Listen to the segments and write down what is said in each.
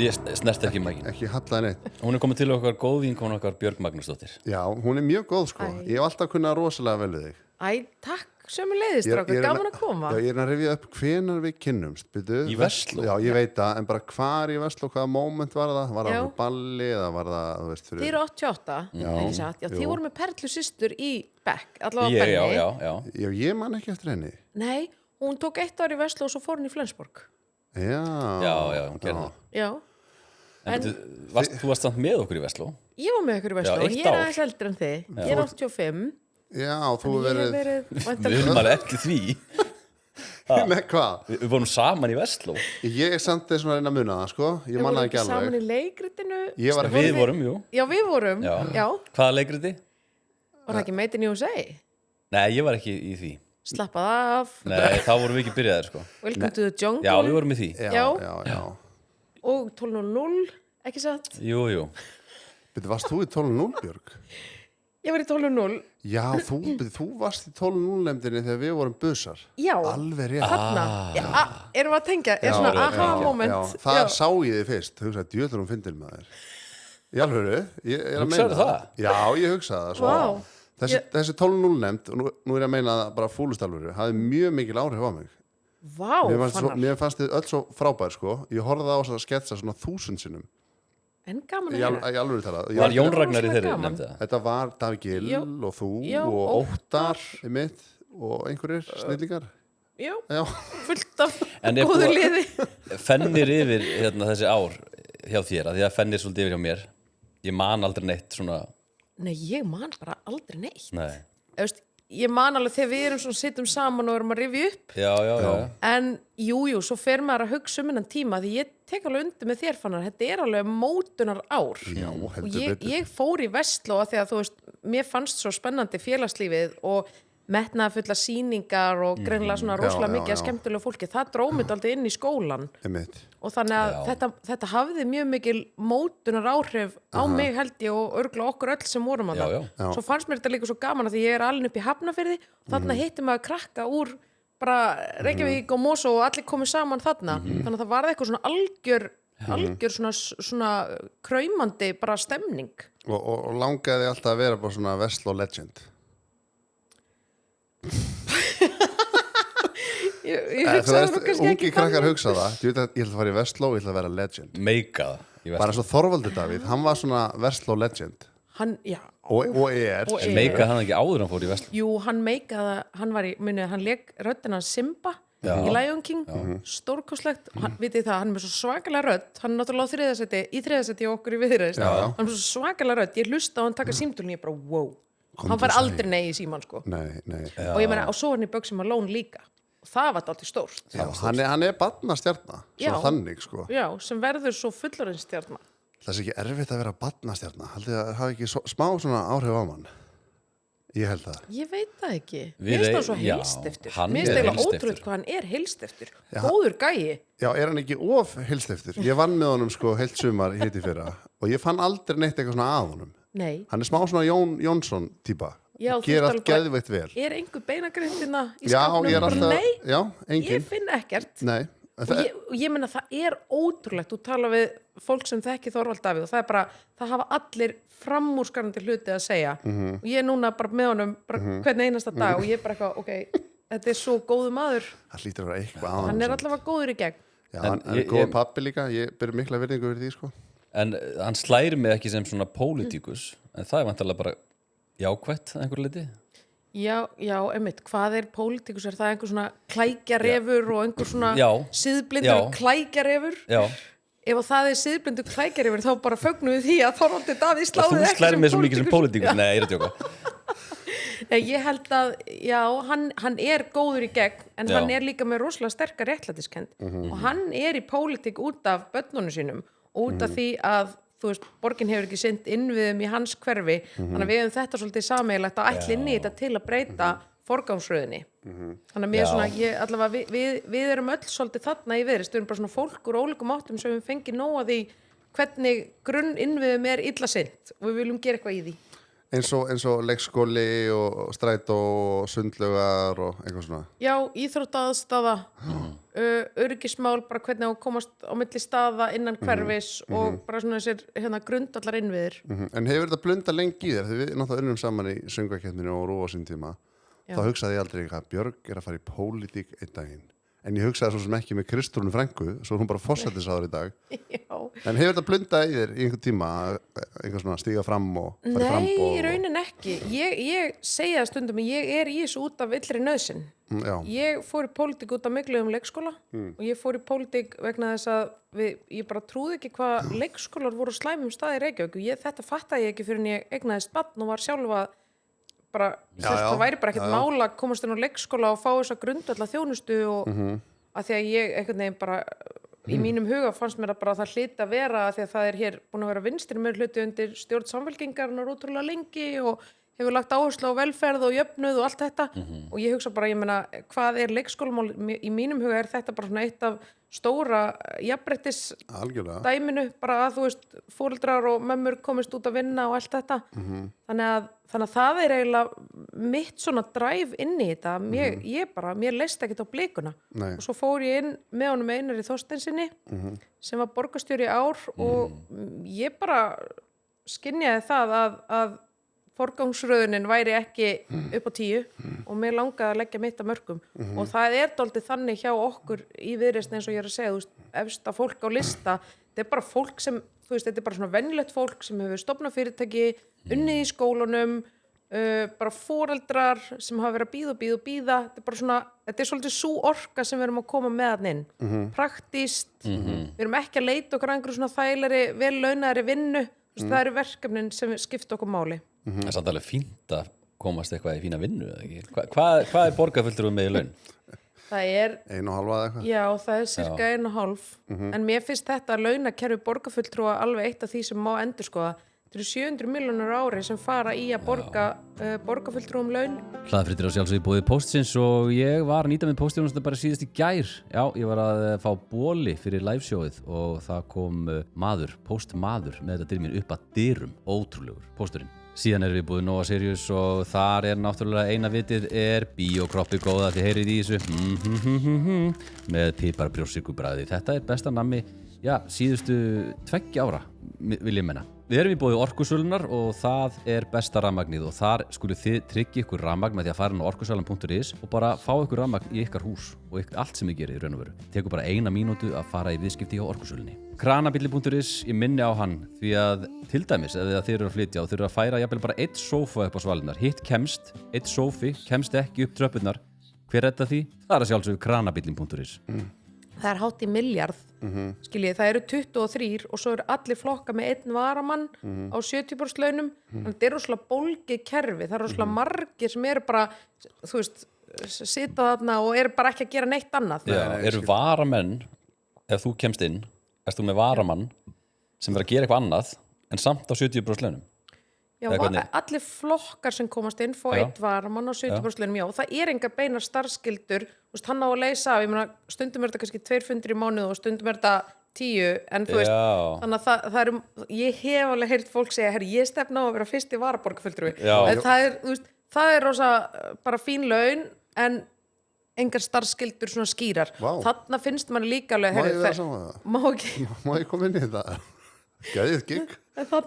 Ég snert ekki mækin. Ekki hallaði neitt. Hún komið til okkar góð vinkona okkar Björg Magnúsdóttir. Já, hún mjög góð sko. Ég hef alltaf kunnað rosalega vel við þig. Takk sömuleiðis, strákur, gaman að koma. Já, ég að rifja upp hvenær við kynnumst, byrju. Í Versló? Já, ég veit það, en bara hvar í Versló, hvaða moment var það? Var það fyrir balli eða var það, þú veist, fyrir... Þið eru 88, ekki satt. Já, þið voru með Perlu systur í Beck, allavega Benni. Já, ég man ekki eftir henni. Nei, hún tók 1 ár í Versló og svo fór hún í Flensborg. Já, hún gerði það. Já. En þú varst samt með okkur í Versló? Ég var með okkur í Versló og ég aðeins eldri en þið. Ég 85. Já, þú verið... Við höfum alveg ekki því. Nei, hvað? Við vorum saman í Versló. Ég samt þess að reyna að muna það, sko. Ég manna ekki alveg. Við vorum saman í leikritinu. Við vorum, jú. Já, við vorum. Já. Hvaða leikriti? Var það ekki Made in USA? Nei, ég var ekki í því. Slappað af. Nei, þá vorum við ekki byrjaðir, sko. Welcome to the jungle. Já, við vorum í því. Já. Og 12.00, ekki satt? Jú. Varst þú í 12.0, Björg? Ég var í 12.0. Já, þú varst í 12.0-nefndinni þegar við vorum busar. Já. Alveg rétt. Þarna. Erum við að tengja? Svona aha-moment. Já, það sá ég þið fyrst. Hugsaði, djöðlum fyndil með þér. Í alvöru, ég er að meina Hugsaðu það? Já, ég hugsaði það. Vá. Þessi 12.0-nefnd, og nú er ég að meina það bara fúlust alvöru, hafði mjög mikil áhrif á mig. Vá, Fannar. Mér fannst þið öll svo frábær, sko. Ég horfði á þess að sketsa svona 1000 sinnum. En gaman að hérna. Í alvöru talað. Var Jón Ragnar í þeirri nefndi það? Þetta var Davíð Gill og þú og Óttar mitt og einhverjir snillingar. Já. Fullt af góðu liði. Fennir yfir þessi ár hjá þér, að því að fennir svolítið yfir hjá mér. Ég man aldrei neitt svona... Nei, ég man bara aldrei neitt. Nei. Ég man alveg þegar við erum svona sittum saman og erum að rifja upp. Já. En jú, svo fer maður að hugsa innan tíma því ég tek alveg undir með þér Fannar, þetta er alveg mótunar ár. Já, og ég fór í Versló að því að þú veist, mér fannst svo spennandi félagslífið og metnaðarfulla sýningar og greinilega svona rosalega mikið að skemmtilegu fólki. Það dróð mig aldrei inn í skólan. Og þannig að þetta hafði mjög mikil mótunar áhrif á mig held ég og örugglega okkur öll sem vorum að það. Svo fannst mér þetta líka svo gaman að því ég er alin upp í Hafnarfirði og þarna hitti maður krakka úr bara Reykjavík og Mosó og allir komið saman þarna. Þannig að það varði eitthvað svona algjör svona kraumandi bara stemning. Og langaði alltaf að vera bara svona Versló legend. Ég hugsaði það kannski ekki ungi krakkar hugsa það, ég ætla að fara í Versló og ég ætla að vera legend. Meika það. Bara svo Þorvaldur Davíð, hann var svona Versló legend. Hann Og meikaði hann ekki áður hann fór í Versló? Jú, hann meikaði, hann lék röddina Simba í Lion King, stórkostlegt. Vitið það, hann er með svo svakalega rödd, hann er náttúrulega í þriðasæti okkur í Viðreisn. Hann er með svo svakalega rödd, ég hlusta á hann taka símtölun, ég bara wow. Hann fær aldrei nei í síman sko. Nei. Og ég meina, og svo hann í Bugsy Malone líka. Og það var alltaf stórt. Já, hann er barnastjarna, svona þannig sko. Já, sem verður svo fullorðinsstjarna. Það er ekki erfitt að vera barnastjarna. Haldið að hafa ekki smá svona áhrif á mann. Ég held það. Ég veit það ekki. Mér finnst það svo heilstiftur. Mér finnst það ótrúlega hvað hann er heilstiftur. Góður gæi. Já, er hann ekki of heilstiftur? Ég vann með honum sko heilt sumar hitt í fyrra og ég fann aldrei neitt eitthvað svona að honum. Nei. Hann er smá svona Jónsson típa. Já, ger allt geðveikt vel. Er einhver beinagrindina í skapnum? Já, ég er alltaf... Nei, já, engin. Ég finn ekkert. Nei. Ég meina það er ótrúlegt. Þú tala við fólk sem þekki Þorvald Davíð og það er bara, það hafa allir framúrskarandi hluti að segja. Og ég er núna bara með honum hvern einasta dag og ég er bara eitthvað, ok, þetta er svo góðu maður. Það hlýtur að vera eitthvað á hann. Hann er allavega góður í gegn. Já, hann er góð pappi líka. Ég ber mikla virðingu fyrir því, sko. En hann slæri mig ekki sem svona pólitíkus, en það er vantarlega bara jákvætt einhver liti? Já, einmitt, hvað er pólitíkus? Er það einhver svona klækjarefur og einhver svona siðblindur klækjarefur? Já. Ef það er siðblindur klækjarefur þá bara fögnum við því að Þorvaldur Davíð sláði ekki sem pólitíkus. Þú slæri mig svo mikið sem pólitíkus? Nei, ég er að djóka. Ég held að, hann er góður í gegn, en hann er líka með rosalega sterkar réttlætiskend og hann er í pólitík út af börnunum sínum og út af því að þú veist, borgin hefur ekki sinnt innviðum í hans hverfi, þannig að við hefum þetta svolítið sameiginlegt að ætla inn í þetta til að breyta forgangsröðinni. Þannig að mér svona, allavega við erum öll svolítið þarna í Viðreisn, við erum bara svona fólk úr ólíkum áttum sem við fengið nóg að því hvernig grunn innviðum er illa sinnt og við viljum gera eitthvað í því. eins og leikskóli og strætó og sundlaugar og eitthvað svona. Já, íþróttaaðstaða, öryggismál, bara hvernig á að komast á milli staða innan hverfis og bara svona þessir grundvallar innviðir. En hefur þetta blundað lengi í þér? Þegar við náttúrulega unnum saman í söngvakeppninu og RÚV á sín tíma, þá hugsaði ég aldrei að Björg að fara í pólitík einn daginn. En ég hugsaði svo sem ekki með Kristrúnu frænku, svo hún bara forsætisráður í dag. Já. En hefur þetta blundað í þér í einhvern tíma, einhver svona stíga fram og fara í framboð? Nei, í raunin ekki. Ég segi það stundum að ég er í þessu út af illri nauðsyn. Já. Ég fór í pólitík út af mikluðum leikskóla og ég fór í pólitík vegna þess að ég bara trúði ekki hvað leikskólar voru slæmum staði í Reykjavík. Þetta fattaði ég ekki fyrir en ég eignaðist barn og var sjálf að bara, það væri bara ekkert mál að komast inn á leikskóla og fá þessa grundvalla þjónustu og að því að ég einhvern veginn bara í mínum huga fannst mér að bara það hlyti að vera að því að það er hér búin að vera vinstri meirihluti undir stjórn Samfylkingarinnar ótrúlega lengi og hefur lagt áherslu á velferð og jöfnuð og allt þetta og ég hugsa bara, ég meina, hvað er leikskólamál? Í mínum huga er þetta bara svona eitt af stóra jafnréttis dæminu, bara að þú veist foreldrar og mömmur komist út að vinna og allt þetta þannig að það er eiginlega mitt svona drive inn í þetta mér leist ekkert á blikuna og svo fór ég inn með honum Einari Þorsteinsinni sem var borgarstjóri í ár og ég bara skynjaði það að forgangsröðunin væri ekki upp á 10 og mér langaði að leggja mitt að mörkum og það er dálítið þannig hjá okkur í Viðreisn eins og ég er að segja, þú veist, efsta fólk á lista, þetta er bara fólk sem, þú veist, þetta er bara svona venjulegt fólk sem hefur stofnað fyrirtæki, unnið í skólunum, bara foreldrar sem hafa verið að bíða, þetta er bara svona, þetta er svolítið sú orka sem við erum að koma með hann inn, praktíst, við erum ekki að leita okkur einhverju svona þægilegri, vel launaðri vinnu, það eru verkefnin sem skipta okkur máli. Það er samt alveg fínt að komast eitthvað í fína vinnu, eða ekki? Hvað er borgarfulltrúi með í laun? Það er 1,5 eða eitthvað? Já, það er cirka 1,5 en mér finnst þetta launakerfi borgarfulltrúa alveg eitt af því sem má endurskoða. Þetta eru 700 milljónir á ári sem fara í að borga borgarfulltrúum laun. Hlaðfréttir á sjálfsögðu bóði Póstsins og ég var að nýta með Póstþjónustu bara síðast í gær. Já, ég var að fá bóli fyrir liveshowið og það kom póstmaður með þetta til mín upp að dyrum, ótrúlegur pósturinn. Síðan erum við búið Nóa Sirius og þar er náttúrulega eina vitið er bíókroppi góða, þið heyrið í þessu með piparbrjóssykurbræði. Þetta er besta nammi, síðustu 2 ára, vil ég menna. Við erum í bóði Orkusölunar og það er besta rafmagnið og þar skuluð þið tryggja ykkur rafmagn með því að fara inn á orkusalan.is og bara fá ykkur rafmagn í ykkar hús og allt sem þið gerir í raun og veru. Tekur bara 1 mínútu að fara í viðskipti hjá Orkusölunni. Kranabilli.is, ég minni á hann því að til dæmis ef þið eru að flytja og þið eru að færa jafnvel bara 1 sófa upp á svalinnar, hitt kemst, 1 sófi kemst ekki upp tröppurnar. Hver redda því? Það er að sjálfsögðu kranabilli.is. Það er hátt í milljarð, skiljið, það eru 23 og svo eru allir flokka með 1 varamann á 70% launum, þannig að þetta er rosalega bólgið kerfi, það eru rosalega margir sem eru bara, þú veist, sita þarna og eru bara ekki að gera neitt annað. Já, eru varamenn, ef þú kemst inn, erst þú með varamann sem verður að gera eitthvað annað en samt á 70% launum? Já, allir flokkar sem komast inn fá 1 varamann á 70% launum, já, það er enga beinar starfskyldur, þú veist, hann á að leysa af, ég meina, stundum er þetta kannski 2 fundir í mánuð og stundum er þetta 10, en þú veist, þannig að það eru, ég hef alveg heyrt fólk segja, herri, ég stefna á að vera fyrsti varaborgarfulltrúi, en það er, þú veist, það er rosa bara fín laun, en engar starfskyldur svona skýrar. Þarna finnst mann líka alveg, herri, má ég koma inn í þetta? Gæðið gig,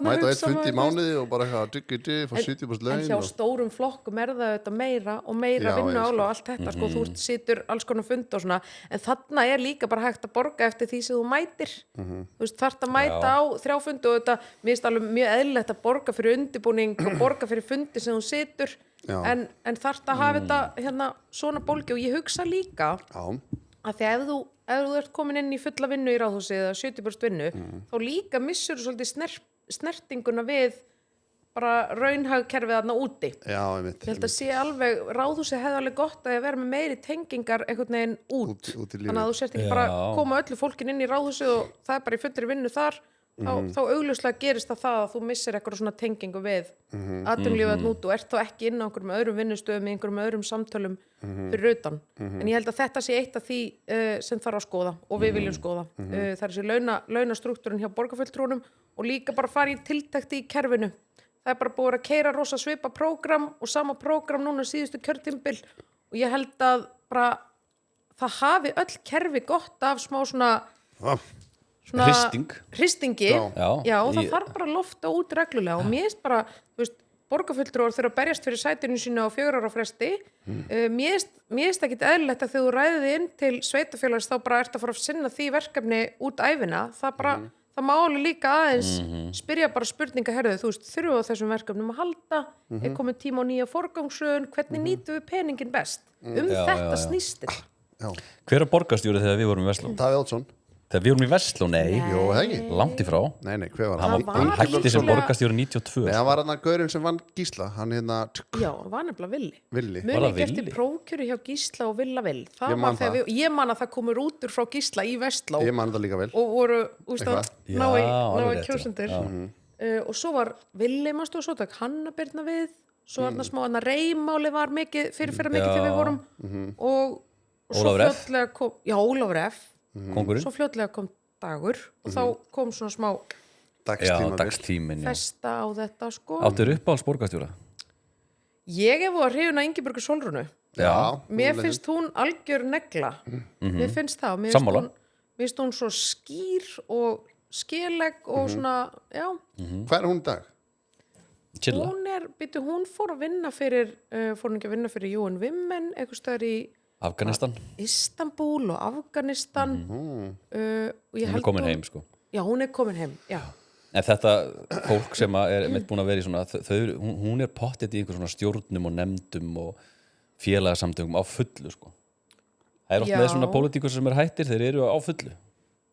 mæta 1 fund í mánuði og bara eitthvað fá 70% laun. En hjá stórum flokkum er það þetta meira og meira vinnu álag og allt þetta, sko, þú situr alls konar fund og svona, en þarna er líka bara hægt að borga eftir því sem þú mætir, þú veist, þarft að mæta á 3 fundi og þetta, mér finnst alveg mjög eðlilegt að borga fyrir undirbúning og borga fyrir fundi sem þú situr, en þarft að hafa þetta svona bólgi og ég hugsa líka að því ef þú ert komin inn í fulla vinnu í ráðhúsi eða 70% vinnu, þá líka missur þú svolítið snertinguna við bara raunhagkerfið þarna úti. Já, einmitt. Ég held að sé alveg, ráðhúsi hefði alveg gott að vera með meiri tengingar einhvern veginn út þannig að þú sért ekki bara koma öllu fólkin inn í ráðhúsi og það er bara í fullri vinnu þar, þá augljóslega gerist það að þú missir eitthvað svona tengingu við atvinnulífið þarna út og ert þá ekki inn á einhverjum öðrum vinnustöðum í einhverjum öðrum samtölum fyrir utan. En ég held að þetta sé eitt af því sem þarf að skoða og við viljum skoða. Það er þessi launastruktúrin hjá borgarfulltrúnum og líka bara fara í tiltækti í kerfinu. það er bara búið að keyra rosa svipa prógram og sama prógram núna síðustu kjörtímabil og ég held að bara það hafi öll kerfi gott af smá svona hristingi já og það þarf bara að lofta út reglulega og mér finnst bara, þú veist, borgarfulltrúar þurfa að berjast fyrir sætinu sínu á 4 ára fresti mér finnst ekkit eðlilegt að þegar þú ræðið inn til sveitafélags þá bara ert að fara að sinna því verkefni út ævina, það bara það má alveg líka aðeins spyrja bara spurninga herðu, þú veist, þurfum á þessum verkefnum að halda, er komið tíma á nýja forgangsröðun, hvernig nýtum við peningin best þetta snýst þetta. Hver er borgarstjóri þegar við vorum í Versló? Davíð Oddsson. Þegar við vorum í Versló, nei. Jú, það ekki. Langt í frá. Nei, hver var hann? Hann hætti sem borgarstjóri 92. Nei, hann var hann að gaurinn sem vann Gísla, hann hérna... Já, hann var nefnilega Villi. Var það Villi? Eftir prófkjöru hjá Gísla og Villa Vill. Ég man að það komur útur frá Gísla í Versló. Ég man það líka vel. Og voru, úst að, ná í kjósendur. Og svo var Villi, manstu, og svo tók Hanna Birna við. Svo var það smá hann að reymáli var mikið, fyrir mikið þegar við vorum. Og svo fljótlega kom... Já, Ólafur F. Kongurinn. Svo fljótlega kom Dagur og þá kom svona smá dagstímin festa á þetta sko. Áttu uppáhalds borgarstjóra? Ég hef að hrifuna Ingibjörgu Sólrúnu. Mér finnst hún algjör negla. Mér finnst það. Mér finnst hún svo skýr og skeleg og svona, já. Hvað er hún í dag? Chilla. Hún fór að vinna fyrir, fór hún ekki að vinna fyrir UN Women, eitthvað stöður í Afganistan. Istanbul og Afganistan. Og ég held hún er komin heim, sko. Já, hún er komin heim, já. En þetta fólk sem er mitt búin að vera í svona, hún er pottið í einhver svona stjórnum og nefndum og félagsamtökum á fullu, sko. Það er oft með svona pólitíkur sem hættir, þeir eru á fullu.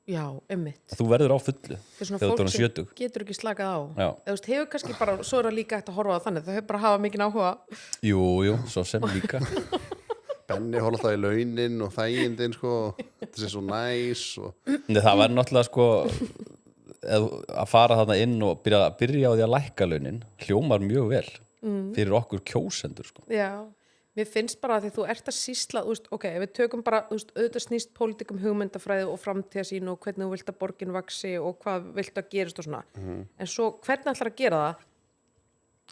Já, einmitt. Þú verður á fullu. Það er svona fólk sem getur ekki slakað á. Þú veist, hefur kannski bara, svo er það líka hægt að horfa á þannig, þau hefur bara hafa mikinn áhuga. Jú, svo sem líka. Benni horf alltaf í launin og þægindin sko, þetta sé svo næs og... Það væri náttúrulega sko að fara þarna inn og byrja á því að lækka launin hljómar mjög vel fyrir okkur kjósendur sko. Já, mér finnst bara að því þú ert að sýsla, þú veist, ok, ef við tökum bara, þú veist, auðvitað snýst pólitíkum hugmyndafræði og framtíðasýn og hvernig þú vilt að borgin vaxi og hvað vilt að gerist og svona. En svo hvernig ætlar að gera það?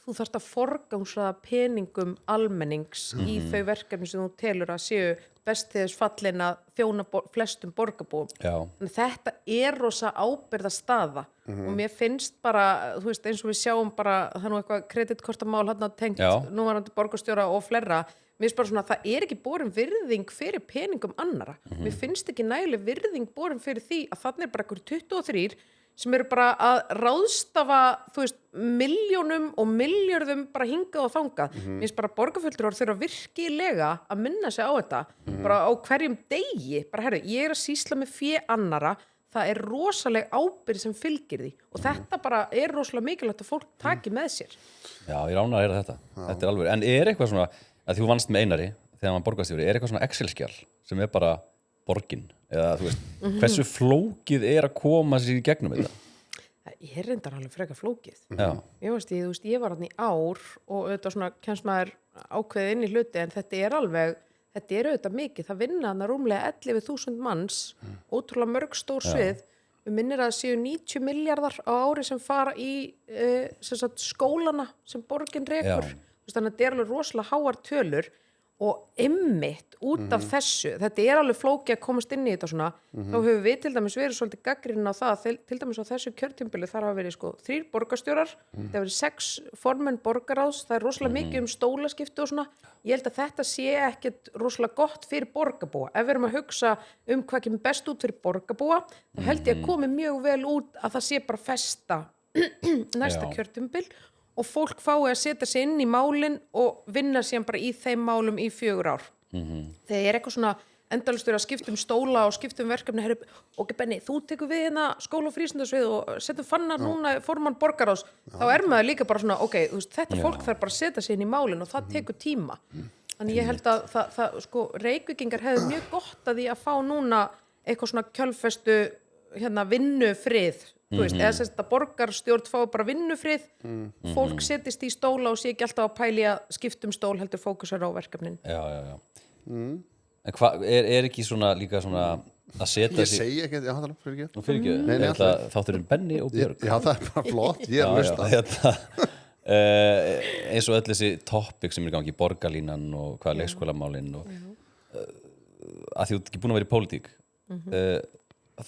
Þú þarft að forgangsraða peningum almennings í þau verkefni sem þú telur að séu best til þess fallin að þjóna flestum borgarbúum. Þannig þetta er rosa ábyrgða staða og mér finnst bara, þú veist, eins og við sjáum bara, það er nú eitthvað kreditkortamál hann að tengt núverandi borgarstjóra og fleira, mér finnst bara svona að það er ekki borin virðing fyrir peningum annara. Mér finnst ekki nægileg virðing borin fyrir því að þannig er bara einhver 23 sem eru bara að ráðstafa, þú veist, milljónum og milljörðum bara hingað og þangað. Mér finnst bara borgarfulltrúar þurfa virkilega að minna sig á þetta, bara á hverjum degi. Bara, herru, ég er að sýsla með fé annara, það er rosaleg ábyrgð sem fylgir því. Og þetta bara er rosalega mikilvægt að fólk taki með sér. Já, ég rána að heyra þetta. Þetta er alveg. En er eitthvað svona, að þú vannst með Einari þegar maður borgarstjóri, er eitthvað svona Excel-skjal sem er bara borgin, eða þú veist, hversu flókið er að koma sér í gegnum þetta? Ég er reyndar alveg frekar flókið. Já. Ég var þarna í ár og auðvitað svona kemst maður ákveðið inn í hluti en þetta er auðvitað mikið. Það vinna þarna rúmlega 11.000 manns, ótrúlega mörg stór svið. Við minnir að það séu 90 miljardar á ári sem fara í skólana sem borgin rekur. Þannig að þetta er alveg rosalega háar tölur og einmitt út af þessu, þetta er alveg flókið að komast inn í þetta svona, þá hefur við til dæmis verið svolítið gagnrýnin á það, til dæmis á þessu kjörtímabili þar hafa verið sko 3 borgarstjórar, það hafa verið 6 formenn borgarráðs, það er rosalega mikið stólaskipti og svona, ég held að þetta sé ekkert rosalega gott fyrir borgarbúa, ef við erum að hugsa hvað kemur best út fyrir borgarbúa, þá held ég að komi mjög vel út að það sé bara festa næsta kjörtímabil og fólk fái að setja sig inn í málin og vinna síðan bara í þeim málum í 4 ár. Þegar er eitthvað svona endalaustur að skipta stóla og skipta verkefni, ok Benni, þú tekur við hérna skóla- og frístundasvið og setur Fannar núna formann borgarráðs, þá er maður líka bara svona, ok, þú veist, þetta fólk þarf bara að setja sig inn í málin og það tekur tíma. Þannig ég held að það sko, Reykvíkingar hefðu mjög gott að því að fá núna eitthvað svona kjölfestu vinnufrið, þú veist, eða sérst að borgarstjórn fái bara vinnufrið, fólk setjist í stóla og sé ekki alltaf að pæli að skiptum stól heldur fókusar á verkefnin. Já. En hvað, er ekki svona líka svona að setja Ég segi ekki, já, það fyrir ekki. Þátturinn Benni og Björg. Já, það er bara flott, ég er að hlusta. eins og öll þessi topic sem er í gangi, borgarlínan og hvað leikskólamálin og að því þú ert ekki búin að vera í pólitík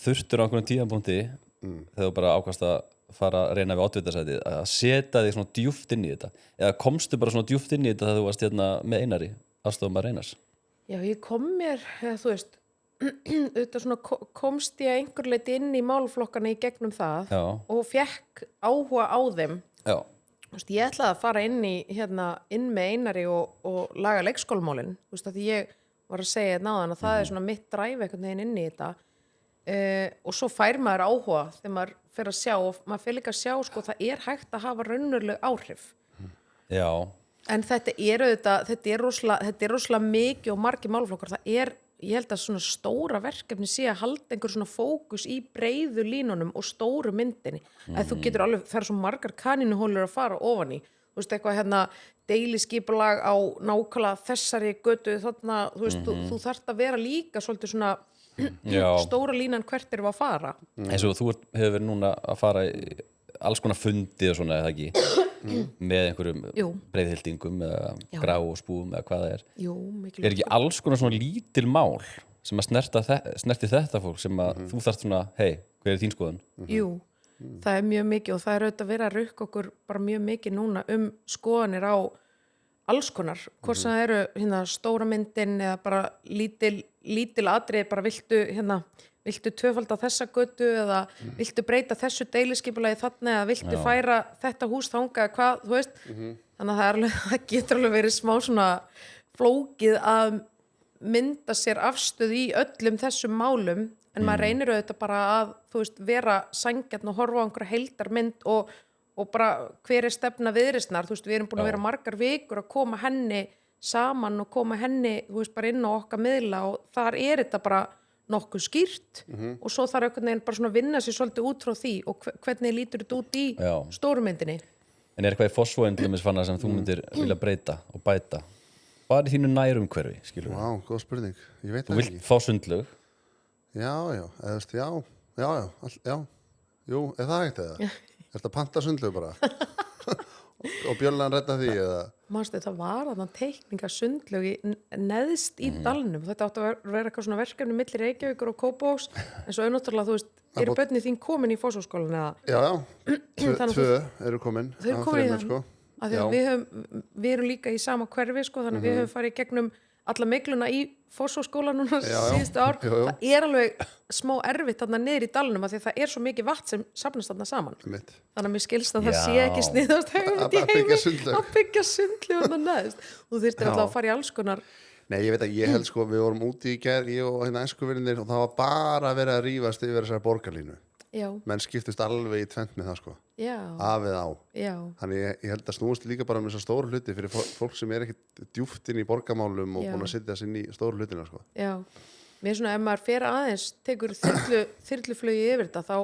þurftur á einhvern tíðanbúndi þegar þú bara ákvast að fara að reyna við oddvitasætið að setja þig svona djúpt inn í þetta eða komstu bara svona djúpt inn í þetta þegar þú varst hérna með Einari aðstofumar Einars? Já, ég kom mér, þú veist auðvitað svona komst ég einhver leiti inn í málflokkana í gegnum það og fekk áhuga á þeim. Já. Þú veist, ég ætlaði að fara inn með Einari og laga leikskólamálin, þú veist, að því ég var að segja náðan að það er svona mitt dræfi einhvern veginn inn í þetta og svo fær maður áhuga þegar maður fer að sjá og maður fer líka að sjá sko það er hægt að hafa raunveruleg áhrif. Já. En þetta er rosalega mikið og margir málflokkar, ég held að svona stóra verkefni sé að halda einhver svona fókus í breiðu línunum og stóru myndinni að þú getur alveg, það er svo margar kanínuhólur að fara ofan í, þú veist eitthvað deiliskipulag á nákvæmlega þessari götu þarna, þú veist, þú þarft að vera líka svolítið svona stóra línan hvert erum við að fara. Eins og þú hefur verið núna að fara í alls konar fundi og svona, eða ekki með einhverjum breiðhildingum eða grá og spúum eða hvað það er. Jú, mikilvægt. Er ekki alls konar svona lítil mál sem að snerti þetta fólk sem að þú þarft svona, hei, hver er þín skoðun? Jú, það er mjög mikið og það er auðvitað verið að rukka okkur bara mjög mikið núna skoðanir á alls konar, hvort sem það eru stóra myndin eða bara lítil atriði, bara viltu tvöfalda þessa götu eða viltu breyta þessu deiliskipulagi þarna eða viltu færa þetta hús þangað hvað, þú veist, þannig að það getur alveg verið smá svona flókið að mynda sér afstöð í öllum þessum málum en maður reynir auðvitað bara að, þú veist, vera sanngjarn og horfa á einhverja heildarmynd og bara hver er stefna Viðreisnar, þú veist, við erum búin að vera margar vikur að koma henni saman og koma henni, þú veist, bara inn á okkar miðla og þar er þetta bara nokkuð skýrt og svo þarf einhvern veginn bara svona að vinna sér svolítið út frá því og hvernig lítur þetta út í stórumyndinni. En er eitthvað í Fossvogin til dæmis fannar sem þú myndir vilja breyta og bæta? Hvað er þínu nærumhverfi, skilur við? Vá, góð spurning, ég veit það ekki. Þú vilt fá sundlaug? Já, jú, er það hægt eða? Er þetta panta sundlaug bara? Og Björnlegan redda því eða? Manstu, það var þarna teikninga sundlaug neðst í dalnum. Þetta átti að vera eitthvað svona verkefni milli Reykjavíkur og Kópavogs en svo auðvitað, þú veist, eru börnin þín komin í Fossvogsskólann eða? Já, tvö eru komin. Þau eru komin í þann, sko. Af því að við erum líka í sama hverfi, sko, þannig að við höfum farið í gegnum alla mikluna í Fossvogsskólann núna síðustu ár. Það er alveg smá erfitt þarna niður í dalnum af því að það er svo mikið vatn sem safnast þarna saman. Þannig að mér skilst að það sé ekki sniðast að byggja sundlaug þarna neðst. Þú þyrftir alltaf að fara í alls konar. Nei, ég veit að ég held sko, við vorum úti í gær, ég og æskuvinir og það var bara að vera að rífast yfir þessar borgarlínu. Já. Menn skiptust alveg í tvennt með það sko. Já. Af eða á. Já. Þannig ég held að snúast líka bara um þessar stóru hluti fyrir fólk sem er ekkit djúpt inn í borgarmálum og búin að setja sig inn í stóru hlutina sko. Já. Mér svona, ef maður fer aðeins tekur þyrluflugi yfir þetta þá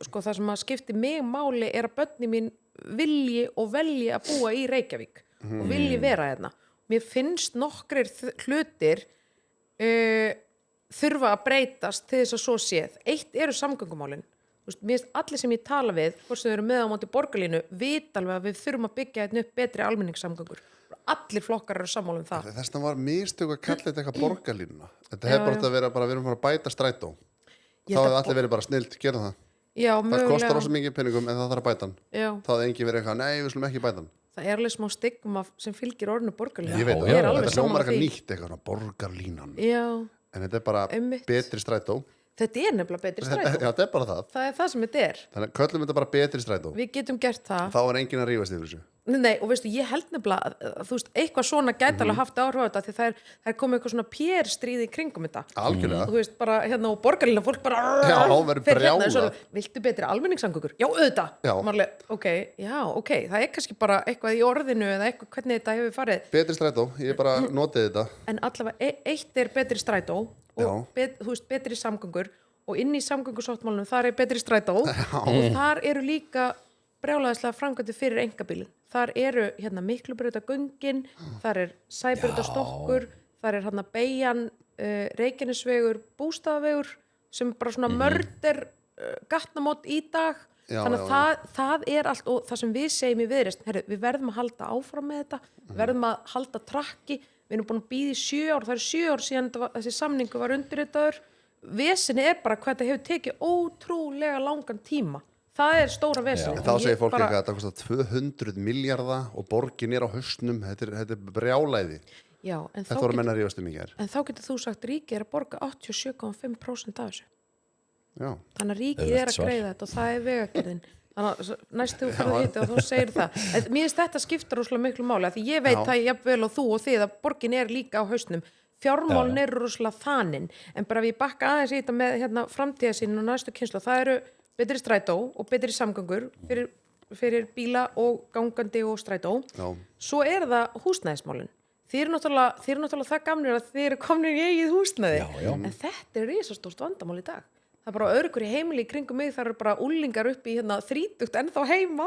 sko það sem að skipti mig máli er að börnin mín vilji og velji að búa í Reykjavík og vilji vera hérna. Mér finnst nokkrir hlutir þurfa að breytast til þess að svo séð. Eitt eru samgöngumálin. Mér finnst allir sem ég tala við, hvort sem þau eru með á móti borgarlínu, vita alveg að við þurfum að byggja þetta upp betri almenningssamgöngur. Allir flokkar eru sammála um það. Þess vegna var mistök að kalla þetta eitthvað borgarlínuna. Þetta hefur bara að vera bara, við erum bara að bæta strætó. Þá hefði allir verið bara snilt, gera það. Já, það kostar rosa mikið peningum en það þarf að bæta hann. Þá hefði enginn verið eitthvað, nei, við slum ekki bæta hann. Það er alveg smá stigma sem fylgir orðinu borgarlína. Ég veit það, þetta hljómar eitthvað nýtt, eitthvað borgarlínan. Já. En þetta er bara betri strætó. Þetta er nefnilega betri strætó. Já, þetta er bara það. Það er það sem þetta er. Þannig að köllum þetta bara betri strætó. Við getum gert það. Þá er enginn að rífast yfir þessu. Nei, og veistu, ég held nefnilega að þú veist, eitthvað svona gæti alveg haft áhrif á þetta því það er komið eitthvað svona PR-stríð í kringum þetta. Algjörlega. Þú veist, bara hérna á borgarlínu, fólk bara verður brjálað. Viltu betri almenningssamgöngur? Já, auðvitað. Já. Ok, það er kannski bara eitthvað í orðinu eða eitthvað hvernig þetta hefur farið. Betri strætó, ég bara notið þetta. En allavega, eitt er betri strætó og þú veist, betri samgöngur og inn í samgöngusáttmálunum þar er betri strætó og þar eru líka brjálæðislega framkvæmdir fyrir einkabílinn. Þar eru hérna Miklubrautagöngin, þar er Sæbrautastokkur, þar er hérna Beygjan, Reykjanesvegur, Bústaðavegur sem bara svona mörder gatnamót í dag þannig að það allt og það sem við segjum í Viðreisn, við verðum að halda áfram með þetta, við verðum að halda trakki, við erum búin að bíða í 7 ár, það 7 ár síðan þessi samningu var undirritaður, vesinni bara hvað þetta hefur tekið ótrúlega langan tíma, það stóra vesinni. En þá segir fólk ekki að þetta kostar 200 milljarða og borgin á hausnum, þetta er brjálæði. Já, þetta voru menn að rífast í gær. En þá getur þú sagt ríkið að borga 87,5% af þessu. Já. Þannig að ríkið að greiða þetta og það vegagerðin. Þannig að næstu þú fyrir að hitta og þú segir það. En mér finnst þetta skipta rosalega miklu máli af því ég veit það jafnvel og þú og þið að borgin líka á hausnum. Fjármálin rosalega þaninn. En bara við bakka aðeins í þetta með framtíðarsýnin og næstu kynslóð. Það eru betri strætó og betri samgöngur fyrir bíla og gangandi og strætó. Já. Svo það húsnæðismálin. Þið eru náttúrulega það gamlir að þið eru komnir í eigið húsnæði. Já. En þetta risastórt vandamál í dag. Það bara örgur í heimili í kringum mig, það eru bara úlingar upp í 30 ennþá heima,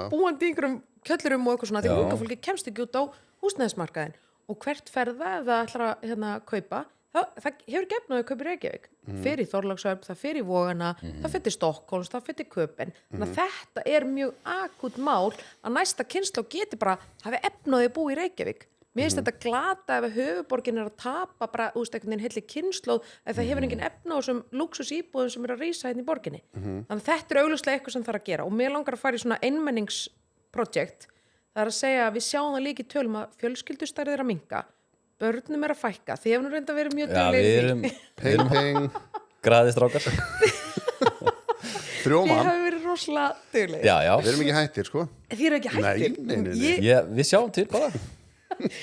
búandi í einhverjum kjöllurum og eitthvað svona, því unga fólki kemst ekki út á húsnæðismarkaðin. Og hvert ferða ef það ætlar að kaupa, það hefur gefnaði að kaupa í Reykjavík. Fyrir Þorlákshöfn, það fyrir Vogana, það fyrir Stokkólms, það fyrir Köpen. Þannig að þetta mjög akút mál að næsta kynslóð geti bara hafi efnaði búið í Reykjavík. Mér finnst þetta glata ef höfuborgin að tapa bara ústeknin heilli kynslóð ef það hefur engin efna á þessum lúxusíbúðum sem að rísa hérna í borginni. Þannig að þetta augljóslega eitthvað sem þarf að gera og mér langar að fara í svona einmenningsprojekt. Það að segja að við sjáum það líka í tölum að fjölskyldustærðir að minnka, börnum að fækka, þið hefur nú reynda verið mjög duglegir. Peng. Graðistrákar. 3 mann. Þið hefur verið rosalega duglegir. Já. Við erum ekki hættir, sko. Þið eru ekki hættir. Nei. Við sjáum til bara.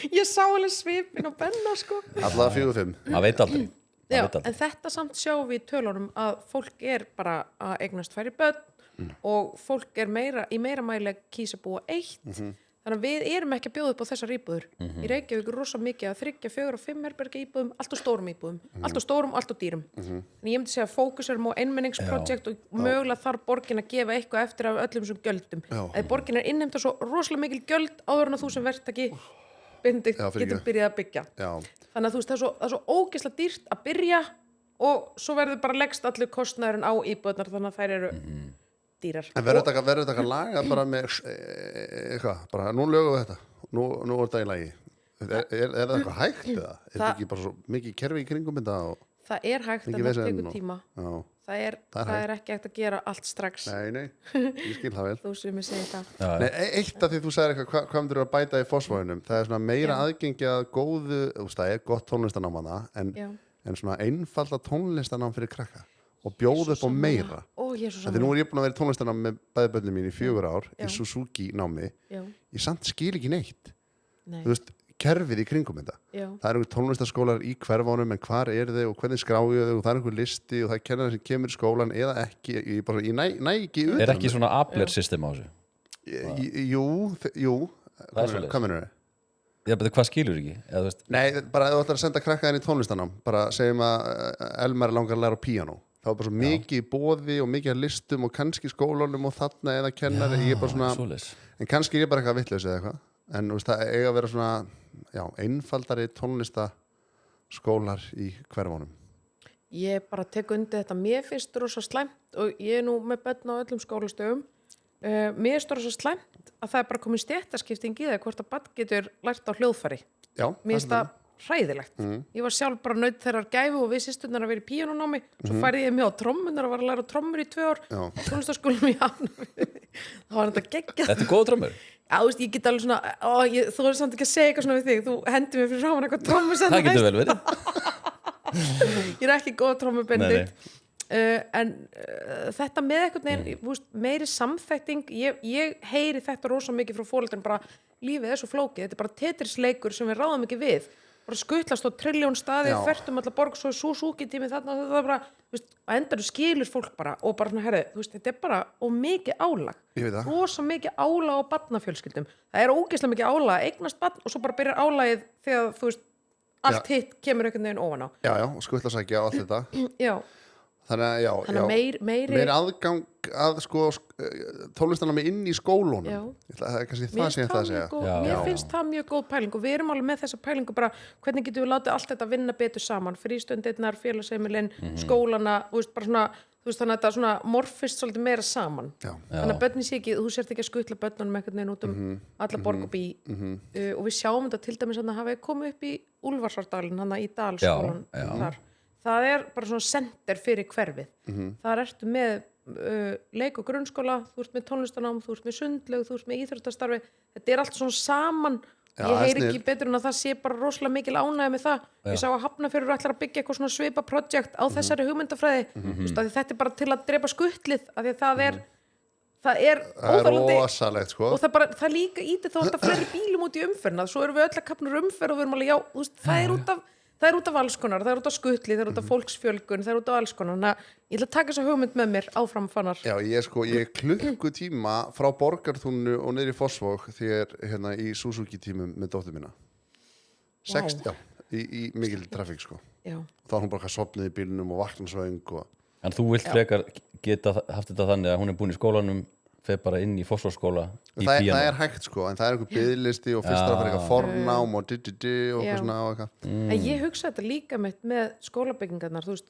Ég sá alveg svipin á Benna sko. Alla 4-5. Það veit aldrei. Já, en þetta samt sjáum við í tölunum að fólk bara að eignast færri börn og fólk í meira mæli kýsa búa eitt. Þannig að við erum ekki að bjóða upp á þessar íbúður. Í Reykjavík rosa mikið að 3, 4 og 5 herbergja íbúðum, allt á stórum íbúðum, allt á stórum og allt á dýrum. Þannig ég myndi segja að fókus á einmenningsprojekt og mögulega þarf borgin að gefa eitthvað eftir af öllum þessum gjöldum. Að borgin innheimta svo rosalega mikil gjöld áður en að þú sem verktaki Benedikt getur byrjað að byggja. Já. Þannig að það er svo ógeðslega dýrt að byrja og svo verður bara leggst allir kostnaðurinn á íbúðnar þannig að þær eru dýrar. En verður þetta laga bara með eitthvað, bara nú lögum við þetta, nú þetta í lagi. Er það eitthvað hægt eða? Er þetta ekki bara svo mikið kerfi í kringum þetta? Það hægt en það tekur tíma. Já. Það ekki hægt að gera allt strax. Nei, ég skil það vel. Þú sem ég segi það. Nei, eitt af því þú sagðir eitthvað, hvað myndir að bæta í Fossvoginum? Það svona meira aðgengi að góðu, það gott tónlistanám hana, en svona einfalda tónlistanám fyrir krakka og bjóða upp á meira. Þegar nú ég búin að vera í tónlistanám með bæðiböllum mín í 4 ár í Suzuki námi, ég samt skil ekki neitt. Þú veist, kerfið í kringum þetta. Það einhver tónlistaskólar í hverfánum en hvar þau og hvernig skráju þau og það einhver listi og það kennar sem kemur í skólan eða ekki, ég næ ekki utan. Ekki svona Abler system á þessu? Jú. Hvað mennur þau? Já, betur hvað skilur ekki? Nei, bara þú ætlar að senda krakkaðin í tónlistanám, bara segjum að Elmar langar að læra á píanó. Það var bara svo mikið í boði og mikið að listum og kannski skólanum og þarna eða kennari, ég er bara svona, en kannski er ég bara eitthvað vitlaus eða eitthvað. En það eiga að vera svona einfaldari tónlistaskólar í hverfánum. Ég bara tek undir þetta. Mér finnst rosa slæmt og ég er nú með börn á öllum skólastöðum. Mér finnst rosa slæmt að það bara komið stéttaskipting í það hvort að barn getur lært á hljóðfæri. Já, mér finnst það hræðilegt. Ég var sjálf bara naut þeirrar gæfu og við systurnar að vera í píanónámi. Svo færði ég mig á trommunar og var að læra trommur í 2 ár. Tónlistaskólum í Hafnarfirði. Það var þetta geggjað. Þetta góð trommur? Já, þú veist, ég get alveg svona, þú er samt ekki að segja eitthvað svona við þig, þú hendur mér fyrir ráman eitthvað trommu sem það getur vel verið. Ég er ekki góð trommu Benedikt. En þetta með eitthvað meiri samþætting, ég heyri þetta rosa mikið frá foreldrum, bara lífið svo flókið, þetta er bara tetrisleikur sem við ráðum ekki við, bara skutlast á trilljón staði, fertum allar borg, svo Suzuki tími þarna, þetta er bara, þú veist, að endanum skilur fólk bara og bara svona, þú veist, þetta er bara og mikið álag, rosa mikið álag á barnafjölskyldum, það er ógeðslega mikið álag að eignast barn og svo bara byrjar álagið þegar, þú veist, allt hitt kemur einhvern veginn ofan á. Já, og skutlasækja og allt þetta. Já. Þannig að meiri aðgang að sko tónlistannámi inn í skólunum. Það er kannski það sem ég ætla að segja. Mér finnst það mjög góð pæling og við erum alveg með þessa pælingu bara hvernig getum við látið allt þetta vinna betur saman, frístundirnar, félagsheimilin, skólana, bara svona, þú veist, þannig að þetta svona morfist svolítið meira saman. Já. Þannig að börnin sé ekki, þú sért ekki að skutla börnunum einhvern veginn út alla borg og bí og við sjáum þetta til dæmis að hafa komið upp í Úlfarsárdalinn, hann í Dalskólan þar. Það bara svona senter fyrir hverfið. Þar ertu með leik og grunnskóla, þú ert með tónlistanám, þú ert með sundlaug, þú ert með íþróttastarfi. Þetta allt svona saman. Ég heyri ekki betur en að það sé bara rosalega mikil ánægja með það. Ég sá að Hafnarfjörður ætlar að byggja eitthvað svona svipa projekt á þessari hugmyndafræði. Þú veist, þetta bara til að drepa skuttlið, af því að það er óþolandi. Rosalegt, sko. Og það líka ítið þá alltaf fleiri bílum út í umferðina. Svo erum við öll að kapna umferð og við erum alveg, já, þú veist, það er út af alls konar, það er út af skutli, það er út af fólksfjölgun, það er út af alls konar. Þannig að ég ætla að taka þessa hugmynd með mér áfram Fannar. Já, ég klukkutíma frá Borgartúninu og niður í Fossvog þegar hérna í Suzuki tímum með dóttur mína. 60, já, í mikil trafík, sko. Já. Þá hún bara sofnið í bílnum og vakna svöng og... En þú vilt frekar geta haft þetta þannig að hún búin í skólanum, fer bara inn í Fossvogsskóla í það er hægt, sko, en það er einhver biðlisti og fyrst að fara eitthvað fornám og og eitthvað svona og eitthvað. En ég hugsa þetta líka með skólabyggingarnar, þú veist,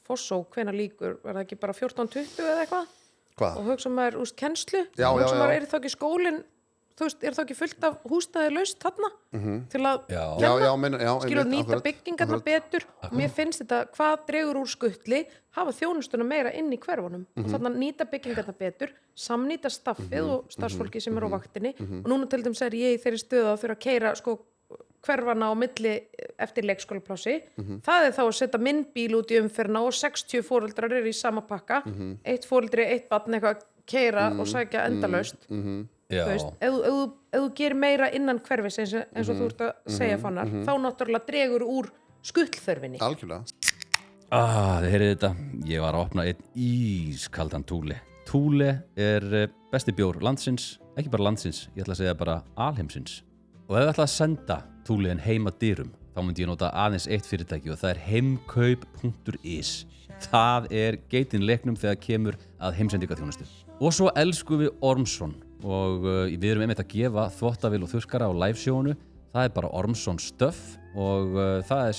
Fossó, hvenær líkur, er það ekki bara 14-20 eða eitthvað? Hvað? Og hugsa maður, kennslu, hugsa maður, er þá ekki skólinn, þú veist, er þá ekki fullt af húsnæði laust þarna til að skilur nýta byggingarna betur. Mér finnst þetta, hvað dregur úr skuttli, hafa þjónustuna meira inn í hverfunum og þannig að nýta byggingarna betur, samnýta staffið og starfsfólki sem er á vaktinni og núna til dæmis er ég í þeirri stöðu að þurfa að keyra sko hverfana á milli eftir leikskólaplássi. Það er þá að setja minn bíl út í umferðina og 60 foreldrar eru í sama pakka, eitt foreldri, eitt barn eitthvað keyra og sækja endalaust. Þú veist, ef þú gerir meira innan hverfis eins og þú ert að segja Fannar, þá náttúrulega dregur úr skuttþörfinni. Algjörlega. Þið heyrið þetta, ég var að opna einn ískaldan Thule. Thule er besti bjór landsins, ekki bara landsins, ég ætla að segja bara alheimsins. Og ef ég ætla að senda Thulein heim að dyrum, þá myndi ég nota aðeins eitt fyrirtæki og það er heimkaup.is. Það er geitin leiknum þegar kemur að heimsendingaþjónustu. Og svo elskum við Ormsson og við erum einmitt að gefa þvottavél og þurrkara á livesjónu. Það er bara Ormsson stöff og það er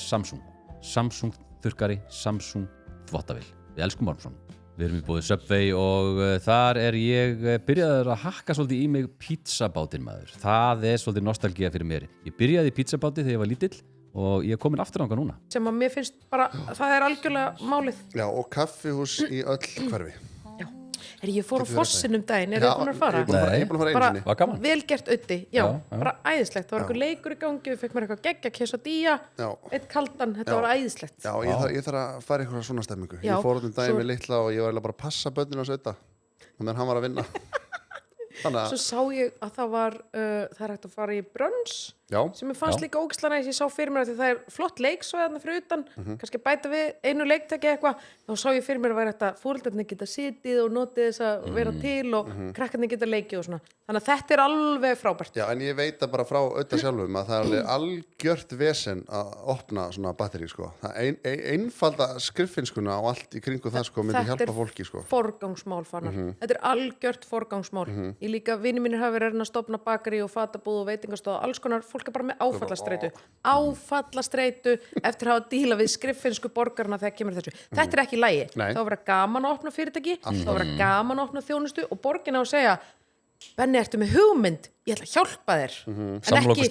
Samsung þurrkari, Samsung þvottavél. Við elskum Ormsson. Við erum í búið Subway og þar er ég byrjaður að hakka svolítið í mig pizzabátinn maður. Það er svolítið nostalgía fyrir mér. Ég byrjaði í pizzabáti þegar ég var lítill og ég er komin aftur á hana núna. Sem að mér finnst bara, það er algjörlega málið. Já, og kaffihús í öll hverfi. Ég fór á Fossinum daginn, er þið búin að fara? Ég er búin að fara einu sinni. Var gaman? Vel gert Uddi, já, bara æðislegt. Það var einhver leikur í gangi, við fekk mér eitthvað geggja quesadilla, eitt kaldan, þetta var æðislegt. Já, ég þarf að fara í eitthvað svona stemmingu. Ég fór út daginn með litla og ég var bara að passa börnina á Udda og meðan hann var að vinna. Svo sá ég að það var það er hægt að fara í brunch sem ég fannst líka ógeðslega næs. Ég sá fyrir mér að það er flott leiksvæði þarna fyrir utan, kannski bæta við einu leiktæki eitthvað, þá sá ég fyrir mér að væri þetta foreldrarnir geta sitið og notið þess að vera til og krakkarnir geta leikið og svona. Þannig að þetta er alveg frábært. Já, en ég veit að bara frá Udda sjálfum að það er algjört vesen að opna svona batteri, sko. Það einfalda skriffinnskuna og allt í kringu það, sko, myndi hjálpa fólki, sko. Þetta er forgangsmál, Fannar. Þetta er algjört forgangsmál. Ég líka, vinir mínir hafa verið að stofna bakari og fatabúð og veitingastöð, alls konar. Fólk er bara með áfallastreitu eftir að hafa díla við skriffinnsku borgarna þegar kemur þessu. Þetta er ekki í lagi. Þá verður gaman að opna fyrirtæki, þá verður gaman að opna þjónustu og borgin á að segja Benni, ertu með hugmynd? Ég ætla að hjálpa þér. En ekki,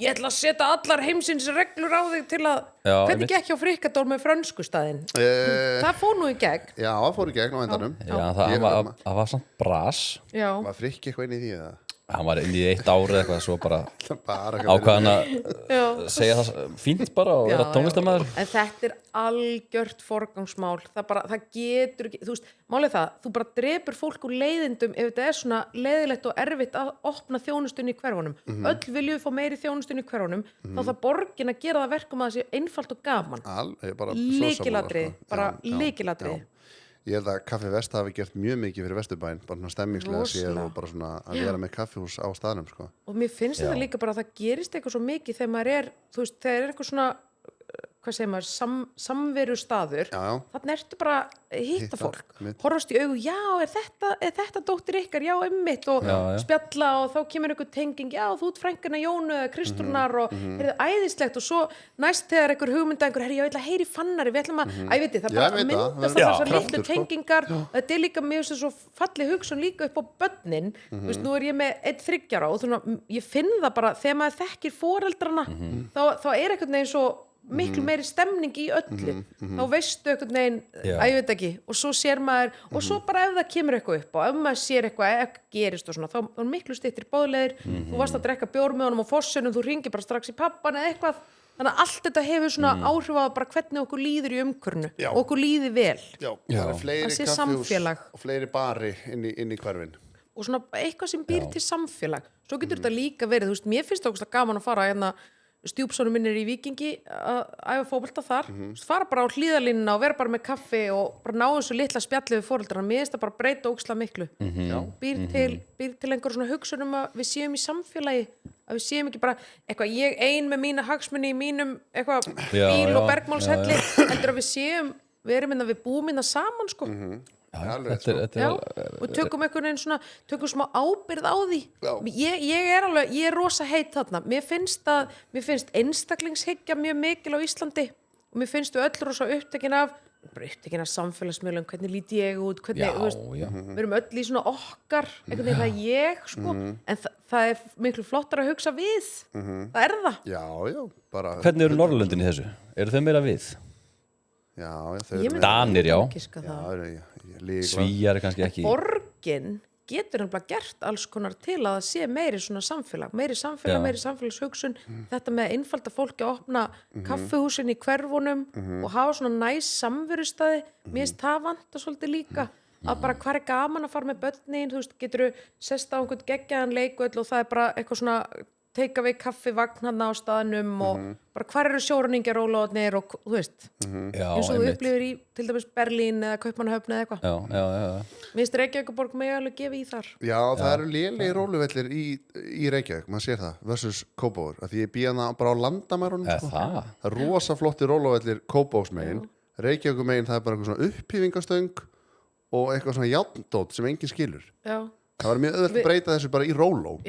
ég ætla að setja allar heimsins reglur á þig til að hvernig gekk hjá Frikadór með frönskustaðinn? Það fór nú í gegn. Já, það fór í gegn á endanum. Já, það var samt bras. Var Frikki eitthvað inn í því eða? Hann var inn í 1 árið eitthvað svo bara ákvaðan að segja það fínt bara og vera tónlistarmaður. En þetta er algjört forgangsmál. Það getur ekki, þú veist, málið það, þú bara drepur fólk úr leiðindum ef þetta er svona leiðilegt og erfitt að opna þjónustunni í hverfunum. Öll viljum fá meiri þjónustunni í hverfunum, þá það borgin að gera það verkum að það sé einfalt og gaman. Lykilatriði, bara lykilatriði. Ég held að Kaffi Vest hafi gert mjög mikið fyrir Vesturbæinn, bara svona stemmingslega séð og bara svona að vera með kaffihús á staðnum, sko. Og mér finnst þetta líka bara að það gerist eitthvað svo mikið þegar maður er, þú veist, þegar er eitthvað svona hvað segir maður, samveru staður, þannig ertu bara hitta fólk, horfast í augu, já, er þetta dóttir ykkar, já, einmitt og spjalla og þá kemur einhver tenging, já, þú ert frængina Jónu eða Kristrúnar og er það æðislegt og svo næst þegar einhver hugmynda ég vil að heyri Fannari, við ætlum að, veit það bara myndast þessar litlu tengingar, þetta líka mjög svo falleg hugsun líka upp á börnin, nú ég með 1-3 ára og ég finn það bara, þegar maður þekkir foreldrana, þá er einhvern veginn svo miklu meiri stemning í öllu þá veistu einhvern veginn, ég veit ekki og svo sér maður, og svo bara ef það kemur eitthvað upp og ef maður sér eitthvað gerist og svona, þá er miklu styttir báðleiðir þú varst að drekka bjór með honum á fossinum þú ringir bara strax í pappan eða eitthvað þannig að allt þetta hefur svona áhrif á bara hvernig okkur líður í umhverfinu og okkur líði vel það er fleiri kaffihús og fleiri bari inn í hverfin og svona eitthvað sem býr til samfélag svo getur þetta líka verið, þú veist, mér finnst það gaman að fara hérna stjúpsonur minn í Víkingi að æfa fótbolta þar fara bara á hlíðarlínuna og vera bara með kaffi og bara ná þessu litla spjalli við foreldrana mér finnst það bara breyta ógeðslega miklu býr til einhver svona hugsun að við séum í samfélagi að við séum ekki bara eitthvað ég ein með mína hagsmuni í mínum eitthvað bíl og bergmálshelli heldur að við erum við búum saman sko og tökum einhvern veginn svona tökum smá ábyrgð á því ég er rosa heit þarna mér finnst einstaklingshyggja mjög mikil á Íslandi og mér finnst við öll rosa upptekin af samfélagsmiðlum, hvernig lít ég út hvernig, við erum öll í svona okkar einhvern veginn það ég sko en það er miklu flottar að hugsa við það er það bara hvernig eru Norðurlöndin í þessu? Eru þau meira við? Danir, Svíjar er kannski ekki borgin getur nefnilega gert alls konar til að það sé meiri svona samfélag meiri samfélagshugsun þetta með einfalda fólki að opna kaffihúsin í hverfunum og hafa svona næs samverustæði mér finnst það vanta svolítið líka að bara hvað er gaman að fara með börnin þú veist, getur þú sest á einhvern geggjaðan leikvöll og það er bara eitthvað svona teika við kaffivagn hann á staðnum og bara hvar eru sjóræningjarólaðnir og þú veist eins og þú upplifir í til dæmis Berlín eða Kaupmannahöfn eða eitthvað mér finnst Reykjavíkurborg mig alveg gefa í þar það eru lélegir róluvellir í Reykjavík, maður sér það versus Kópavogur, af því ég bý hana bara á landamærunum það er rosa flotti róluvellir Kópavogsmegin Reykjavíkurmegin það er bara eitthvað svona upphífingastöng og eitthvað svona járndót sem enginn skilur það var mjög auðvelt að breyta þessu bara í róló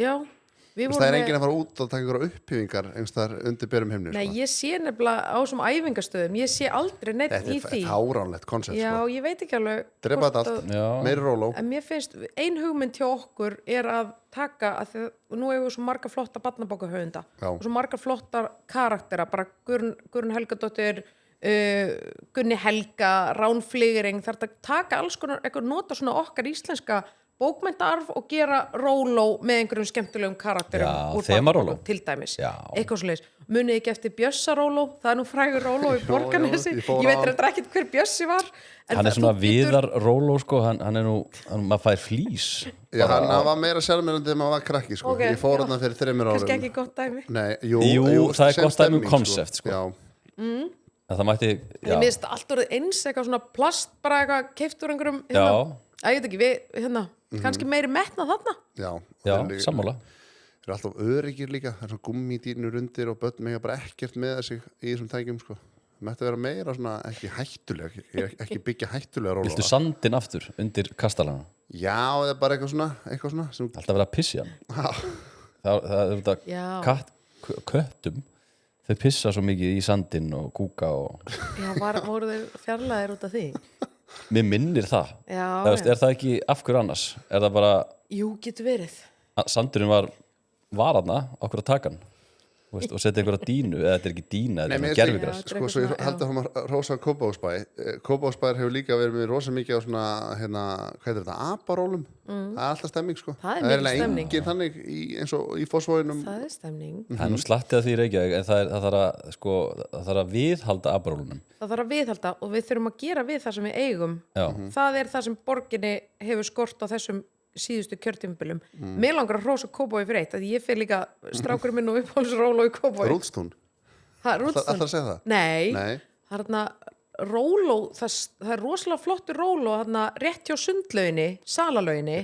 það er enginn að fara út og taka ykkur upphífingar eins þar undir berum himni Nei, ég sé nefnilega á þessum æfingastöðum ég sé aldrei neitt í því Þetta er fáránlegt koncept ég veit ekki alveg drepa þetta allt, meiri róló en mér finnst, ein hugmynd hjá okkur er að taka, nú hefur við svo marga flotta barnabókahöfunda og svo marga flotta karaktera, bara Guðrún Helgadóttir Gunni Helga, Ránflygring þarf að taka alls konar, eitthvað nota svona okkar íslenska bókmenntarf og gera róló með einhverjum skemmtilegum karakterum úr barnabókum til dæmis eitthvað svoleiðis, munið ekki eftir Bjössaróló það er nú frægur róló í Borgarnesi ég veit þetta ekki hver Bjössi var hann er svona viðar róló sko hann er nú, maður fær flís hann var meira sjálfmyrandi en maður var krakki sko ég fór þarna fyrir 3 árum kannski ekki gott dæmi jú, það er gott dæmi konsept sko það mætti ég minnst allt orðið eins eitthvað svona plast bara eitthvað keypt úr einhverjum ég veit ekki, við kannski meiri metna þarna já, sammála það er alltaf öryggir líka það er svona gummidýnur undir og börn mega bara ekkert með sig í þessum tækjum sko það mætti vera meira svona ekki hættuleg ekki byggja hættulega róla viltu sandinn aftur undir kastalana? Já, það er bara eitthvað svona sem... alltaf vera að pissja það er þetta köttum þau pissa svo mikið í sandinn og kúka og voru þau fjarlæðir út af því? Mér minnir það er það ekki af hverju annars? Er það bara Jú, getur verið sandurinn var þarna okkur að taka hann og setja einhverja dínu eða þetta er ekki dína, þetta er gervigras sko, svo ég held að hann rosa Kópavogsbær hefur líka verið með rosa mikið á svona, hvað er þetta, aparólum það er alltaf stemming sko það er mikið stemming engin þannig eins og í Fossvoginum það er stemming það er nú slattið að því Reykjavík en það þarf að viðhalda aparólunum það þarf að viðhalda og við þurfum að gera við það sem við eigum það er það sem borginni hefur skort á þessum síðustu kjörtímabilum mér langar að hrósa Kópavogi fyrir eitt að ég fyrir líka strákurinn minn og uppáhaldsróló í Kópavogi Rúdstún? Alltaf að segja það? Nei. Það er þarna róló það er rosalega flottur róló þarna rétt hjá sundlauginni, salalauginni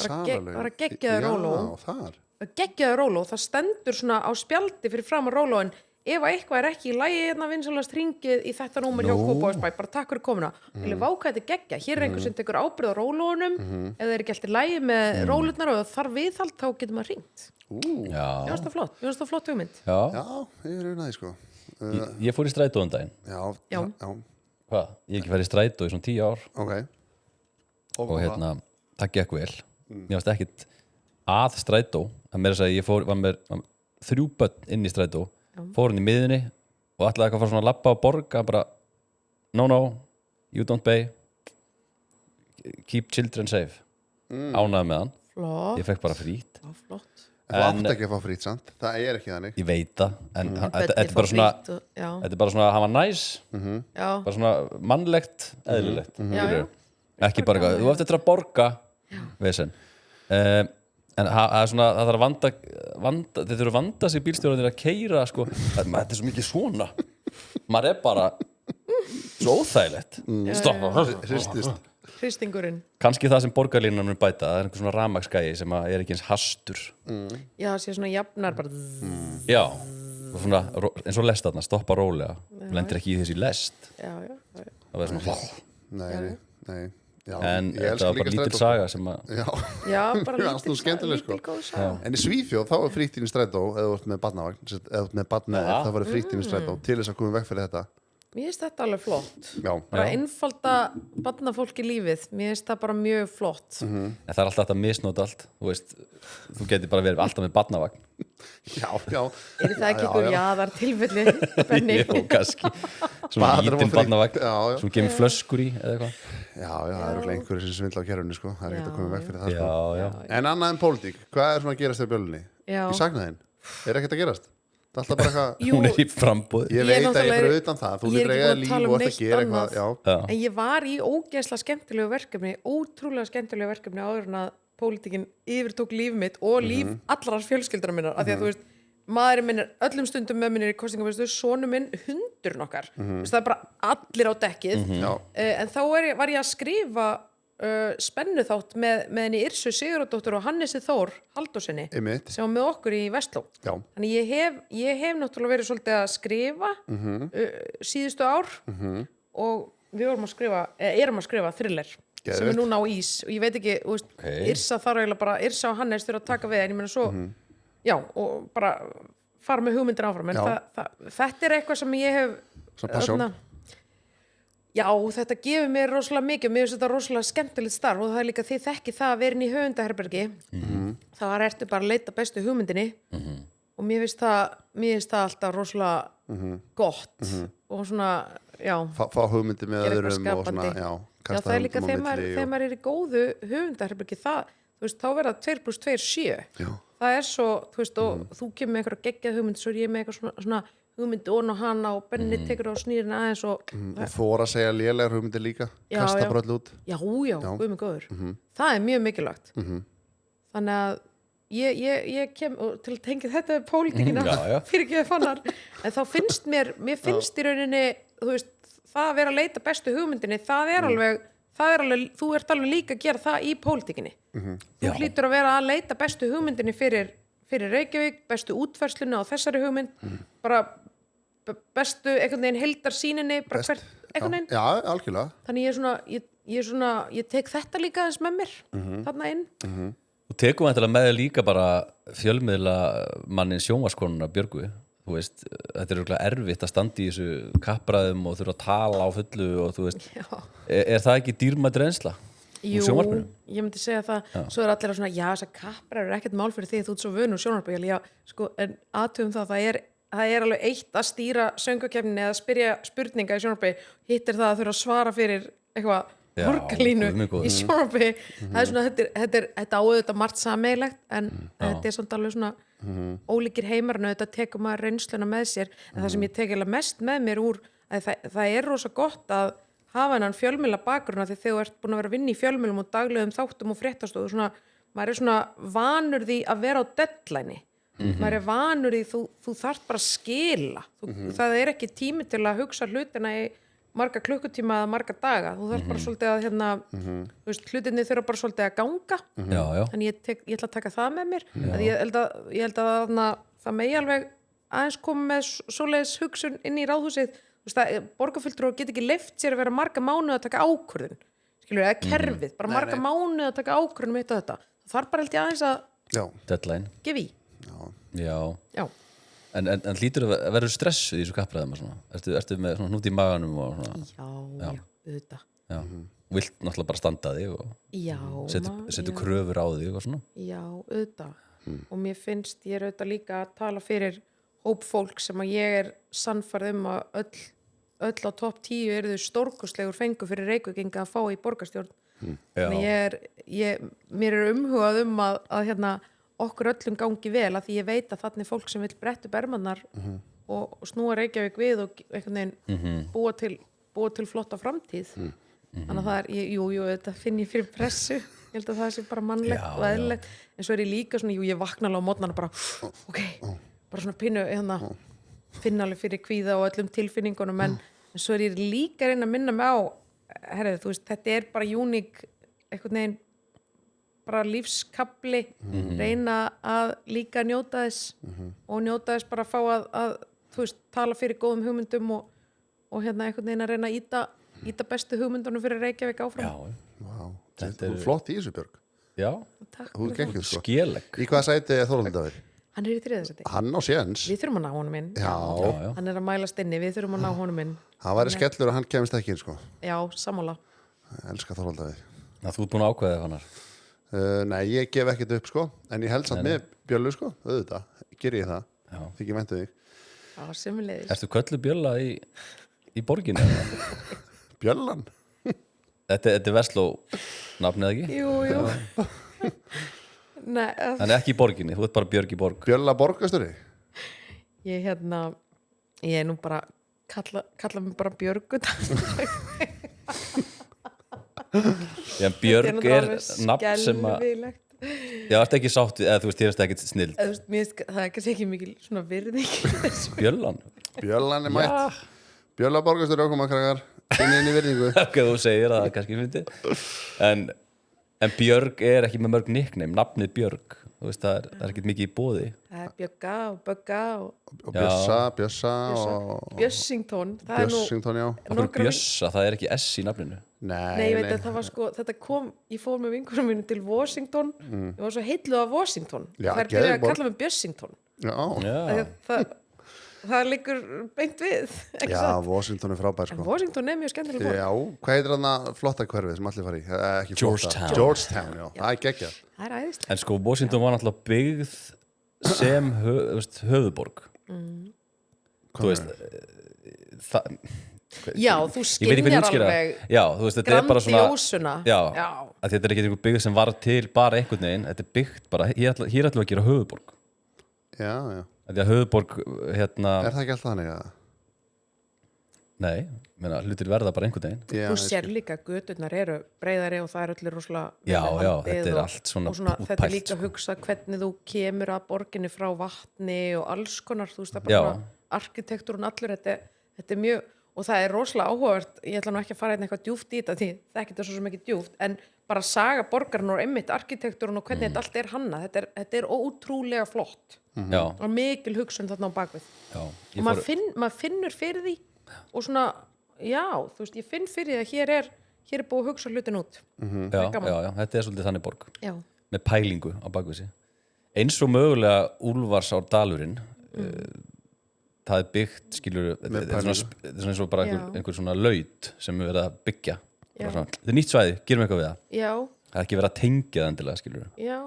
var að geggjaði róló þar geggjaði róló, það stendur svona á spjaldi fyrir fram að rólóin ef að eitthvað er ekki í lagi hérna vinsalast hringið í þetta númer hjá Kópavogsbæ, bara takk fyrir komuna vilja váka þetta geggja, hér er einhver sem tekur ábyrgð á rólónum, ef það er ekki alltaf í lagi með rólurnar og þarf viðhald þá getur maður hringt. Mér finnst það flott hugmynd. Já, ég er unnaði sko. Ég fór í strætó um daginn. Já. Hvað? Ég hef ekki farið í strætó í svona 10 ár. Ok. Og það gekk vel. Mér varst ekkit að strætó, að mér að segja, ég var með 3 börn inn í strætó, fór hann í miðunni og ætlaði eitthvað að fara svona að labba og borga, bara no, you don't pay, keep children safe. Ánægði með hann. Flott. Ég fekk bara frít. Flott. Þú átt ekki að fá frít, sant? Það er ekki þannig. Ég veit það, en þetta er bara svona, þetta er bara svona að hafa næs, bara svona mannlegt, eðlilegt. Ekki bara eitthvað, þú eftir að borga, vesen. En það er svona, það þarf að vanda, þeir þurfa að vanda sig bílstjórarnir að keyra, sko, þetta er svo mikið svona. Maður er bara svo óþægilegt. Stoppa. Hristingurinn. Kannski það sem borgarlínan mun bæta, það er einhver svona rafmagnsgæi sem er ekki eins hastur. Já, það sé svona jafnar bara. Já, og svona, eins og lest þarna, stoppa rólega, lendir ekki í þessi lest. Já. Það verður svona, Nei. Já, en þetta var bara lítil saga sem að... Já, bara lítil góð saga. En í Svíþjóð, þá er frítt inn í strætó eða þú ert með barnavagn, eða þú ert með barn með þér, þá var frítt inn í strætó til þess að koma veg fyrir þetta. Mér finnst þetta alveg flott. Bara einfalda barnafólki lífið. Mér finnst það bara mjög flott. En það er alltaf þetta misnót allt. Þú veist, þú getur bara verið alltaf með barnavagn. Já. Er það ekki ykkur jaðar tilfelli, Benni? Jú, kannski. Svona lítinn barnavagn, sem kemur flöskur í eða eitthvað. Já, það eru einhverjir sem svindla á kerfinu, sko. Það er ekkert að koma veg fyrir það, sko. Já. En annað en pólitík, hvað er svona að gerast þér bjölunni? Ég sakna þín. Er ekkert að gerast? Það er alltaf bara eitthvað... Hún er í frambúð. Ég veit að ég er fyrir utan það. Þú lítur eiga líf og ætti að gera eitthvað. En ég var í ógeðslega skemmtilegu verkefni, ótrúlega skemmtilegu verkefni áður en að pólitíkin yfirtók líf mitt og líf allrar fjölskyldurnar minnar. Af því að þú veist, maðurinn minn er öllum stundum með minni í kostingum, sonur minn, hundurinn okkar. Það er bara allir á dekkið. En þá var ég að skrifa spennuþátt með henni Yrsu Sigurðardóttur og Hannesi Þór Halldórsinni sem var með okkur í Vestló. Þannig ég hef náttúrulega verið svolítið að skrifa síðustu ár og við erum að skrifa thriller sem er núna á ís og ég veit ekki, Yrsa þarf eiginlega bara, Yrsa og Hannes þurfa að taka við en ég meina svo, og bara fara með hugmyndir áfram en þetta er eitthvað sem ég hef Já, þetta gefur mér rosalega mikið og mér finnst þetta rosalega skemmtilegt starf og það er líka þið þekki það að vera inn í höfundaherbergi þá ertu bara að leita bestu hugmyndinni og mér finnst það alltaf rosalega gott og svona, fá hugmyndi með öðrum og svona, það er líka þegar maður er í góðu höfundaherbergi það, þú veist, þá verða 2 + 2 7 það er svo, þú veist, og þú kemur með eitthvað geggjað hugmynd svo er ég með eitthvað svona hugmyndi og hana og Benni tekur á snýrin aðeins og þóra að segja lélegar hugmyndir líka kasta bara öll út já, guð mig góður það er mjög mikilvægt þannig að ég kem og til að tengja þetta við pólitíkina fyrir ekki að fannar en þá finnst mér finnst í rauninni þú veist, það að vera að leita bestu hugmyndinni það er alveg, þú ert alveg líka að gera það í pólitíkinni þú hlýtur að vera að leita bestu hugmyndinni fyrir Reykjavík, bestu útfærsluna á þessari hugmynd bara bestu einhvern veginn heildarsýninni bara hvert einhvern veginn algjörlega þannig ég tek þetta líka aðeins með mér þarna inn Þú tekum þetta með líka bara fjölmiðla mannin sjónvarskonuna Björgu þú veist, þetta er örugglega erfitt að standa í þessu kappræðum og þurfa að tala á fullu og þú veist, er það ekki dýrmætt reynsla? Jú, ég myndi segja það svo er allir að svona, þessar kappræður er ekkert mál fyrir því þú ert svo vönur sjónvarpi sko, en aðtöfum það er alveg eitt að stýra söngvakeppninni eða spyrja spurninga í sjónvarpi hitt er það að þurfa að svara fyrir eitthvað borgarlínu í sjónvarpi það er svona, þetta áauðvitað margt sameiginlegt en þetta er samt alveg svona ólíkir heimar en þetta tekur maður reynsluna með sér en það sem ég tek eiginlega mest með mér úr að það er rosa gott að hafa hennan fjölmiðla bakgrunna því þegar þú ert búin að vera að vinna í fjölmiðlum og daglegum þáttum og fréttastofu svona, maður er svona vanur því að vera á deadline maður er vanur því þú þarft bara að skila það er ekki tími til að hugsa hlutina í marga klukkutíma eða marga daga þú þarft bara svolítið að þú veist, hlutinni þurfa bara svolítið að ganga þannig ég ætla að taka það með mér ég held að það megi alveg aðeins koma með svoleiðis hugsun inn í ráðhúsið, þú veist að borgarfulltrúar get ekki leyft sér að vera marga mánuð að taka ákvörðun, skilur, eða kerfið bara marga mánuð að taka ákvörðun eitt og þetta, það þarf bara held ég aðeins að deadline gefa í. Já. En hlýtur að verður stressuð í þessu kappræðum og svona, ertu með svona hnút í maganum og svona? Já, auðvitað. Já, vilt náttúrulega bara standa þig og setur kröfur á þig og svona. Já, auðvitað. Og mér finnst ég auðvitað líka að tala fyrir hóp fólk sem að ég sannfærð að öll á topp 10 eru þau stórkostlegur fengu fyrir Reykvíkinga að fá í borgarstjórn. Þannig mér umhugað að hérna okkur öllum gangi vel, að því ég veit að þannig fólk sem vil bretta bermannar og snúa Reykjavík við og einhvern veginn búa til flotta framtíð. Þannig að það jú, þetta finn ég fyrir pressu, ég held að það sé bara mannlegt og eðlilegt, en svo ég líka svona, ég vakna alveg á mótnana bara, bara svona pínu, finna alveg fyrir kvíða og öllum tilfinningunum, en svo ég líka að reyna að minna mig á, herrið, þú veist, þetta bara uník, einhvern veginn, bara lífskapli, reyna að líka njóta þess og njóta þess bara að fá að þú veist, tala fyrir góðum hugmyndum og hérna einhvern veginn að reyna að íta bestu hugmyndunum fyrir Reykjavík áfram. Þetta er flott í þessu, Björg. Já, þú geggjuð, sko. Skelegg. Í hvaða sæti Þórhallur Davíð? Hann í 3. sæti. Hann á séns. Við þurfum að ná honum inn. Já. Hann að mælast inni, við þurfum að ná honum inn. Það væri skellur að hann kemist ekki inn, sko. Já, sammála. Elskar Þórhallur Davíð. Þú ert búin að ákveða Fannar? Nei, ég gef ekkert upp, sko, en ég held samt með Bjöllu, sko, auðvitað, ger ég það, þykir væntu þig. Já, sömuleiðis. Ertu köllu Bjölla í borginni? Bjöllan? Þetta er Versló nafnið ekki? Jú. Nei, Þannig ekki í borginni, þú ert bara Björg í borg. Bjölla borgastöri? Ég nú bara, kalla mig bara Björgu. Já, Björg nafn sem að já, ertu ekki sátt eða þú veist, þér erst ekki snill. Það er kannski ekki mikil svona virðing. Bjöllan mætt. Bjölla borgastöri okkur krakkar, inn í virðingu. Ok, þú segir að það kannski fyndi en Björg ekki með mörg nickname, nafnið Björg, þú veist, það er ekkert mikið í boði. Það er Bjögga og Bögga og Bjössa og Bjössington. Bjössington, já. Okkur Bjössa, það er ekki S í nafninu. Nei, ég veit að það var sko, þetta kom, ég fór með vinkurum mínu til Washington, ég var svo heilluð af Washington. Það er byrjað að kalla mig Bjössington. Já. Það liggur beint við. Já, Washington er frábær, sko. Washington er mjög skemmtileg borg. Já, hvað heitir þarna flotta hverfið sem allir fari í? Georgetown, já. Það er geggjað. Það er æðislegt. En sko, Washington var náttúrulega byggð sem höfuðborg. Þú veist, já, þú skynjar alveg já, þú veist, þetta er bara svona grandíósuna. Já, að þetta er ekki einhver byggð sem var til bara einhvern veginn, þetta er byggt bara, hér ætlum við að gera höfuðborg. Já. Því að höfuðborg, Er það ekki alltaf þannig að? Nei, hlutir verða bara einhvern veginn. Þú sér líka að göturnar eru breiðari og það er öllir rosalega Já, þetta er allt svona útpælt. Þetta er líka að hugsa hvernig þú kemur að borginni frá vatni og alls konar, þú veist, það er bara arkitektúrun allur, þetta er mjög, og það er rosalega áhugavert, ég ætla nú ekki að fara eitthvað djúpt í þetta því það ekki er svo mikið djúpt, en bara saga borgarinn og einmitt arkitektúrun og hvernig þetta allt er hannað, þetta er ótrúlega flott og mikil hugsun þarna á bakvið og maður finnur fyrir því og svona, já, þú veist, ég finn fyrir því að hér er búið að hugsa hlutin út. Já, þetta er svolítið þannig borg með pælingu á bakvið sig eins og mögulega Úlfarsárdalurinn það er byggt, skilur, þetta er svona eins og bara einhver svona laut sem við verðum að byggja þetta er nýtt svæði, gerum eitthvað við það. Það er ekki verið að tengja það endilega, skilur. Já,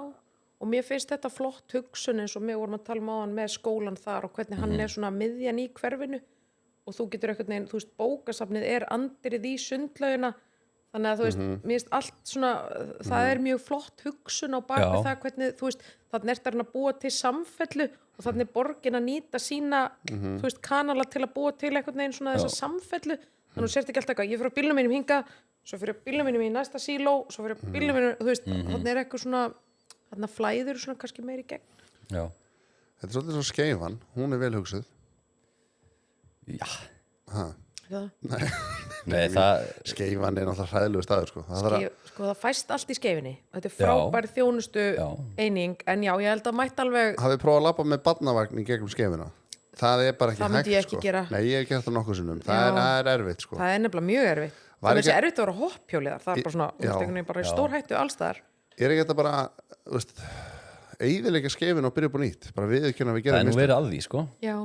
og mér finnst þetta flott hugsun eins og við vorum að tala áðan með skólan þar og hvernig hann er svona miðjan í hverfinu og þú getur eitthvað neginn, þú veist, bókasafnið er andrið í sundlaugina þannig að þú veist, mér finnst allt svona það er mjög flott hugsun á bakvið það hvernig, þú veist, þannig er það að búa til samfellu og þannig er borgin að nýta sína, þú veist, kanala til að búa til eitthvað neginn svona þessa samfellu þannig að þú sért ekki alltaf eitthvað, ég fyrir á bílnum mínum hinga svo fyrir bílnum mínum í næsta síló svo fyrir bílnum mínum, þú veist, þannig er eitthvað svona þannig að flæður svona kannski meiri gegn. Já. Þetta er svolítið svo Skeifan, hún er vel hugsuð. Já. Nei, Skeifan er náttúrulega hræðilegu staður, sko. Það fæst allt í Skeifinni. Þetta er frábær þjónustu eining, en já, ég held að mætti alveg... Hafið prófað að labba með barnavagn í gegnum Skeifina? það er bara ekki Það myndi ég ekki sko. gera. Nei, ég hef gert það nokkuð sinnum. Það er erfitt sko. Það er nefnilega mjög erfitt. Var Það er ekki- erfitt að vera hopphjóliðar. Það er bara svona, þú veist, einhvern veginn bara í stór hættu allstaðar. Er ekki þetta bara, þú veist, eyðileggja skefin og byrja upp á nýtt, bara viðurkenna við Það gerum er nú verið að því, sko. Já,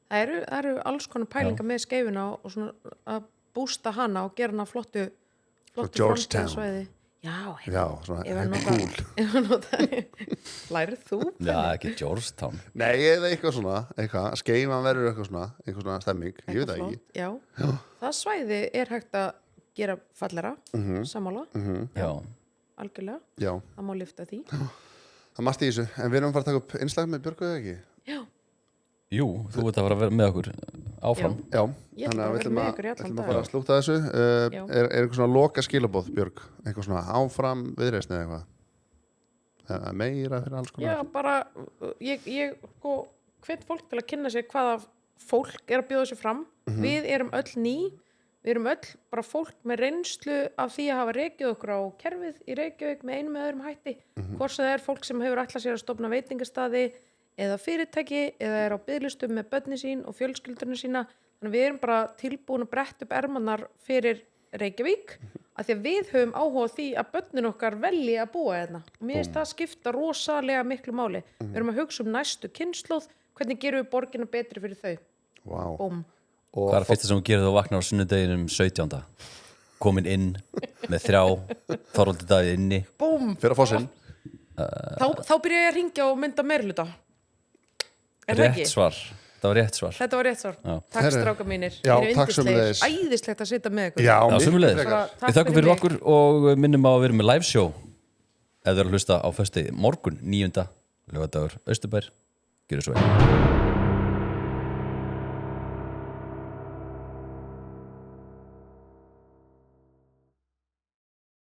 það eru alls konar pælingar með skeifuna og svona að bústa hana og gera hana flottu Georgetown. frontsvæði. Já, Já, svona Ef að happy nota- cool. Lærið þú? Já, ekki Georgetown. Nei, eða eitthvað svona, skeifan verður eitthvað svona stemming, ég veit það ekki. Já. Það svæði er hægt að gera fallera, sammála, Já. algjörlega. Já, Það má lyfta því. það mást í þessu, en við erum að fara að taka upp innslag með Björgu eða ekki? Já, Jú, þú ert að fara að vera með okkur áfram. Já, Ég ætla þannig bara að að við vera með ykkur í allan ætlum dag. að fara að slúta þessu. Já. Er eitthvað svona loka skilabóð, Björg? Eitthvað svona áfram viðreisni eða eitthvað? Eða meira fyrir alls konar? Já, bara, ég sko, hvet fólk til að kynna sér hvaða fólk er að bjóða sér fram. Við erum öll ný, við erum öll bara fólk með reynslu af því að hafa rekið okkur á kerfið í Reykjavík með einum með öðrum hætti. Hvort sem það er fólk sem hefur ætlað sér að stofna veitingastaði eða fyrirtæki eða er á biðlistum með börnin sín og fjölskyldurinn sína. Þannig að við erum bara tilbúin að bretta upp ermarnar fyrir Reykjavík af því að við höfum áhuga á því að börnin okkar velji að búa hérna. Og mér finnst það skipta rosalega miklu máli. Við erum að hugsa um næstu kynslóð, hvernig gerum við borgina betri fyrir þau. Vá. Búm. Og Hvað er fyrsta sem þú gerir þú vaknar á sunnudeginum 17. Komin inn með 3 Þorvaldi Davíð inni. Búm. fyrir að fá sinn. Þá byrja ég að ringja og mynda meirhluta. Er það ekki? Rétt svar. Það var rétt svar. Þetta var rétt svar. Já. Takk Herru. stráka mínir. Já, Þið eruð takk yndislegir. sömuleiðis. Æðislegt að sitja með ykkur. Já, Já, miklu sömuleiðis. frekar. Bara takk Við þakkum fyrir mig. okkur og minnum á að vera með live show ef þau eru að hlusta á föstu morgun 9. laugardagur Austurbær. Gjörðu svo vel.